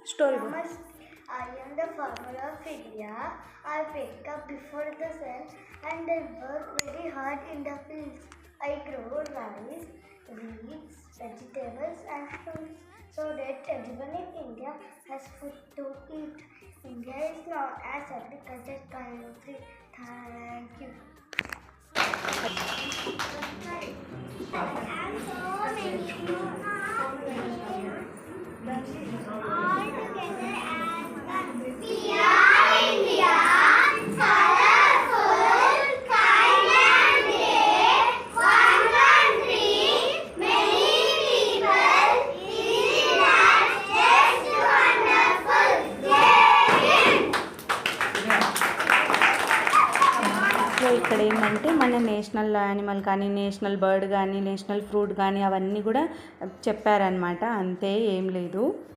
Story. I am the farmer of India. I wake up before the sun and I work very hard in the fields. I grow rice, wheat, vegetables and fruits so that everyone in India has food to eat. India is known as agriculture country. Thank you. So ఇక్కడ ఏంటంటే మన national animal కానీ national bird కానీ national fruit కానీ అవన్నీ కూడా చెప్పారనమాట, అంతే, ఏం లేదు.